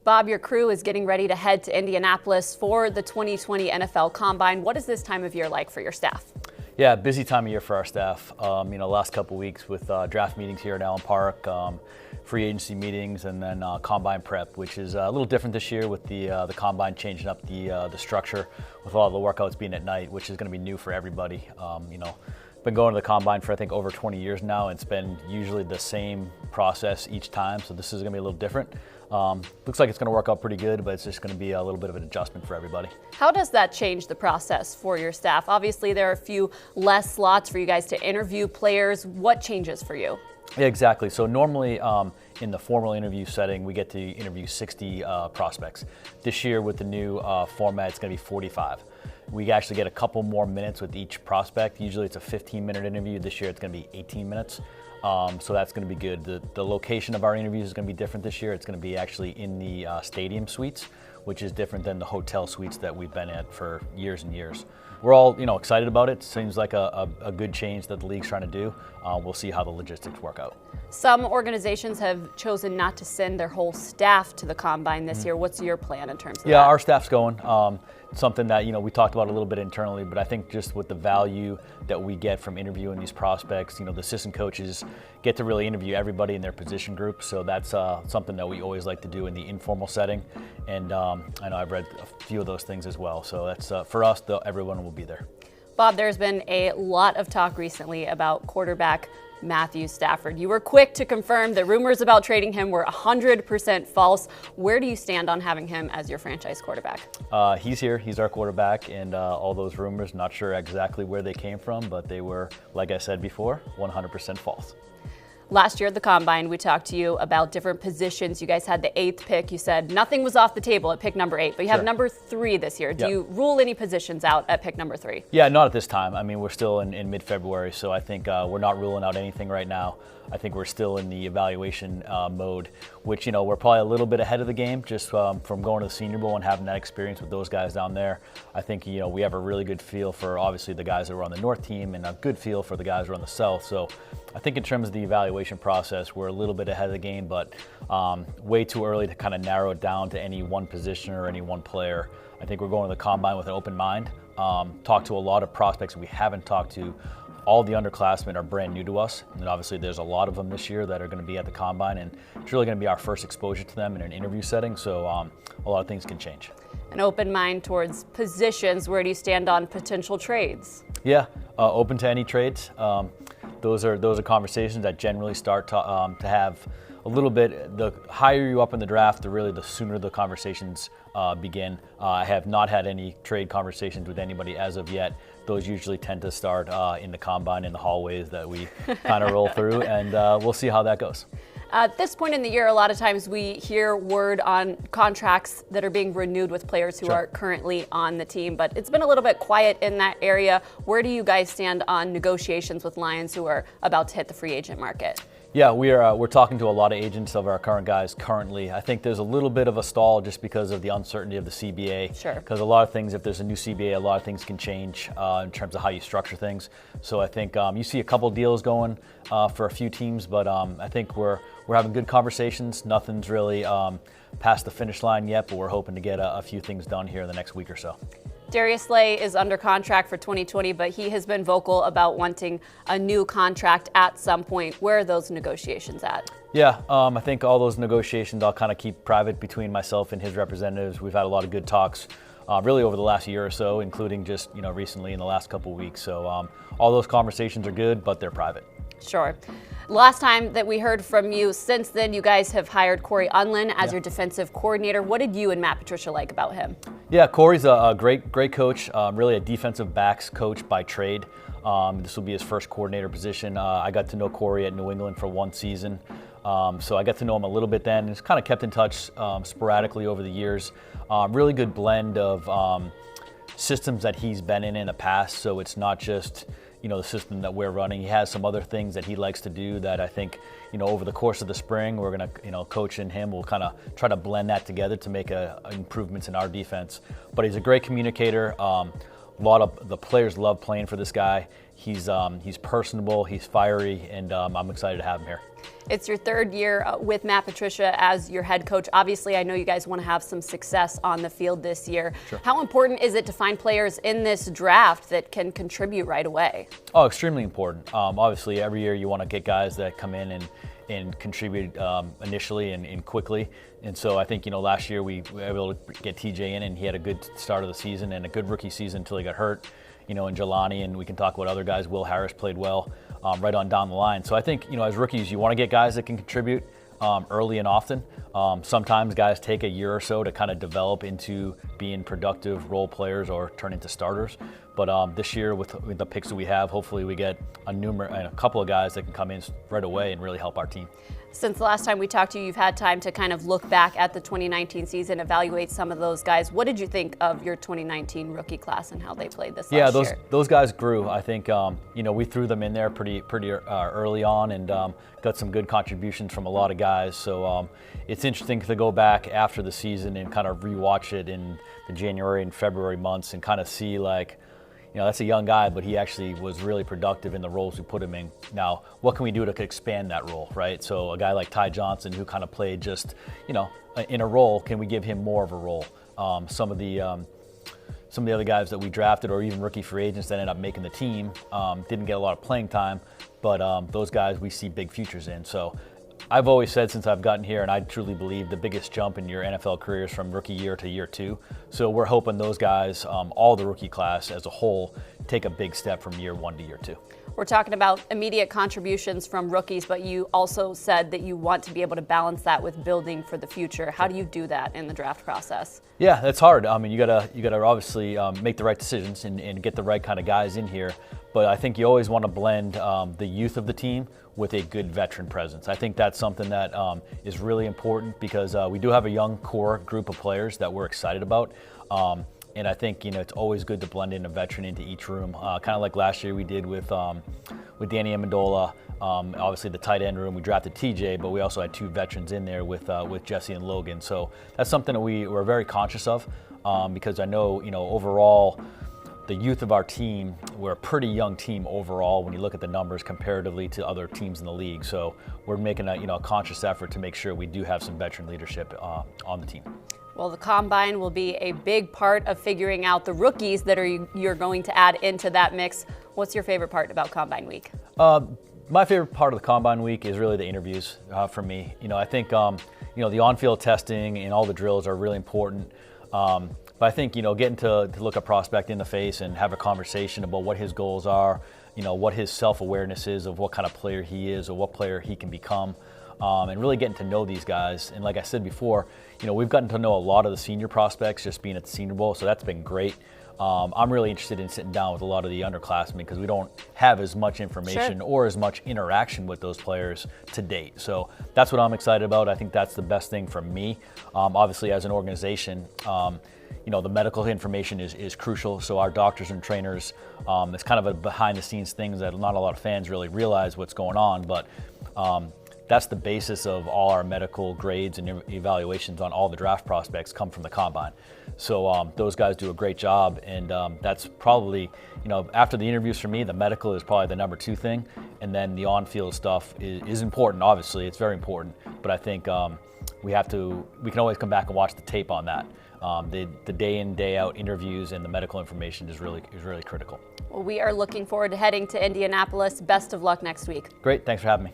Bob, your crew is getting ready to head to Indianapolis for the 2020 NFL Combine. What is this time of year like for your staff? Yeah, busy time of year for our staff. Last couple weeks with draft meetings here at Allen Park, free agency meetings, and then combine prep, which is a little different this year with the combine changing up the structure with all the workouts being at night, which is going to be new for everybody. Been going to the combine for I think over 20 years now, and it's been usually the same process each time. So this is going to be a little different. Looks like it's going to work out pretty good, but it's just going to be a little bit of an adjustment for everybody. How does that change the process for your staff? Obviously, there are a few less slots for you guys to interview players. What changes for you? Yeah, exactly. So normally in the formal interview setting, we get to interview 60 prospects. This year with the new format, it's going to be 45. We actually get a couple more minutes with each prospect. Usually it's a 15-minute interview. This year it's going to be 18 minutes. So that's going to be good. The location of our interviews is going to be different this year. It's going to be actually in the stadium suites, which is different than the hotel suites that we've been at for years and years. We're all excited about it. Seems like a good change that the league's trying to do. We'll see how the logistics work out. Some organizations have chosen not to send their whole staff to the Combine this year. What's your plan in terms of that? Yeah, our staff's going. Something that we talked about a little bit internally, but I think just with the value that we get from interviewing these prospects, the assistant coaches get to really interview everybody in their position group. So that's something that we always like to do in the informal setting. And I know I've read a few of those things as well. So that's for us, everyone will be there. Bob, there's been a lot of talk recently about quarterback Matthew Stafford. You were quick to confirm that rumors about trading him were 100% false. Where do you stand on having him as your franchise quarterback? He's here. He's our quarterback, and all those rumors, not sure exactly where they came from, but they were, like I said before, 100% false. Last year at the Combine, we talked to you about different positions. You guys had the 8th pick. You said nothing was off the table at pick number 8, but you have number 3 this year. Do you rule any positions out at pick number 3? Yeah, not at this time. I mean, we're still in mid-February, so I think we're not ruling out anything right now. I think we're still in the evaluation mode, which, we're probably a little bit ahead of the game just from going to the Senior Bowl and having that experience with those guys down there. I think, we have a really good feel for, obviously, the guys that were on the North team and a good feel for the guys who are on the South. So I think in terms of the evaluation process, we're a little bit ahead of the game, but way too early to kind of narrow it down to any one position or any one player. I think we're going to the Combine with an open mind. Talked to a lot of prospects we haven't talked to. All the underclassmen are brand new to us, and obviously there's a lot of them this year that are going to be at the Combine, and it's really going to be our first exposure to them in an interview setting, so a lot of things can change. An open mind towards positions. Where do you stand on potential trades? Yeah, open to any trades. Those are conversations that generally start to have a little bit. The higher you up in the draft, the sooner the conversations begin. I have not had any trade conversations with anybody as of yet. Those usually tend to start in the Combine, in the hallways that we kind of roll through, and we'll see how that goes. At this point in the year, a lot of times we hear word on contracts that are being renewed with players who are currently on the team, but it's been a little bit quiet in that area. Where do you guys stand on negotiations with Lions who are about to hit the free agent market? Yeah, we're talking to a lot of agents of our current guys currently. I think there's a little bit of a stall just because of the uncertainty of the CBA. Sure. Because a lot of things, if there's a new CBA, a lot of things can change in terms of how you structure things. So I think you see a couple deals going for a few teams, but I think we're having good conversations. Nothing's really past the finish line yet, but we're hoping to get a few things done here in the next week or so. Darius Leonard is under contract for 2020, but he has been vocal about wanting a new contract at some point. Where are those negotiations at? Yeah, I think all those negotiations I'll kind of keep private between myself and his representatives. We've had a lot of good talks really over the last year or so, including just recently in the last couple of weeks. So all those conversations are good, but they're private. Sure. Last time that we heard from you, since then you guys have hired Cory Undlin as your defensive coordinator. What did you and Matt Patricia like about him? Yeah, Cory's a great coach, really a defensive backs coach by trade. This will be his first coordinator position. I got to know Cory at New England for one season. So I got to know him a little bit then. It's kind of kept in touch sporadically over the years. Really good blend of systems that he's been in the past. So it's not just the system that we're running. He has some other things that he likes to do that I think over the course of the spring we're going to coach and him. We'll kind of try to blend that together to make improvements in our defense. But he's a great communicator. A lot of the players love playing for this guy. He's personable, he's fiery, and I'm excited to have him here. It's your third year with Matt Patricia as your head coach. Obviously, I know you guys want to have some success on the field this year. Sure. How important is it to find players in this draft that can contribute right away? Oh, extremely important. Obviously, every year you want to get guys that come in and contribute initially and quickly. And so I think, last year we were able to get TJ in, and he had a good start of the season and a good rookie season until he got hurt, in Jelani, and we can talk about other guys. Will Harris played well right on down the line. So I think, as rookies, you want to get guys that can contribute early and often. Sometimes guys take a year or so to kind of develop into being productive role players or turn into starters. But this year, with the picks that we have, hopefully we get a couple of guys that can come in right away and really help our team. Since the last time we talked to you, you've had time to kind of look back at the 2019 season, evaluate some of those guys. What did you think of your 2019 rookie class and how they played this last year? Yeah, those guys grew. I think, we threw them in there pretty early on and got some good contributions from a lot of guys. So it's interesting to go back after the season and kind of rewatch it in the January and February months and kind of see that's a young guy, but he actually was really productive in the roles we put him in. Now, what can we do to expand that role, right? So a guy like Ty Johnson, who kind of played just, in a role, can we give him more of a role? Some of the other guys that we drafted, or even rookie free agents that ended up making the team, didn't get a lot of playing time, but those guys we see big futures in. So I've always said since I've gotten here, and I truly believe the biggest jump in your NFL career is from rookie year to year two. So we're hoping those guys, all the rookie class as a whole, take a big step from year one to year two. We're talking about immediate contributions from rookies, but you also said that you want to be able to balance that with building for the future. How do you do that in the draft process? Yeah, that's hard. I mean, you gotta obviously make the right decisions and get the right kind of guys in here. But I think you always want to blend the youth of the team with a good veteran presence. I think that's something that is really important because we do have a young core group of players that we're excited about. And I think it's always good to blend in a veteran into each room, kind of like last year we did with Danny Amendola. Obviously the tight end room, we drafted TJ, but we also had two veterans in there with Jesse and Logan. So that's something that we're very conscious of because I know overall the youth of our team, we're a pretty young team overall when you look at the numbers comparatively to other teams in the league. So we're making a conscious effort to make sure we do have some veteran leadership on the team. Well, the Combine will be a big part of figuring out the rookies that you're going to add into that mix. What's your favorite part about Combine Week? My favorite part of the Combine Week is really the interviews for me. I think, the on-field testing and all the drills are really important. But I think, getting to look a prospect in the face and have a conversation about what his goals are, what his self-awareness is of what kind of player he is or what player he can become. And really getting to know these guys. And like I said before, we've gotten to know a lot of the senior prospects just being at the Senior Bowl, so that's been great. I'm really interested in sitting down with a lot of the underclassmen because we don't have as much information or as much interaction with those players to date. So that's what I'm excited about. I think that's the best thing for me. Obviously, as an organization, the medical information is crucial. So our doctors and trainers, it's kind of a behind-the-scenes thing that not a lot of fans really realize what's going on, but that's the basis of all our medical grades and evaluations on all the draft prospects come from the Combine. So those guys do a great job, and that's probably, after the interviews for me, the medical is probably the number two thing, and then the on-field stuff is important. Obviously, it's very important, but I think we can always come back and watch the tape on that. The day in, day out interviews and the medical information is really critical. Well, we are looking forward to heading to Indianapolis. Best of luck next week. Great, thanks for having me.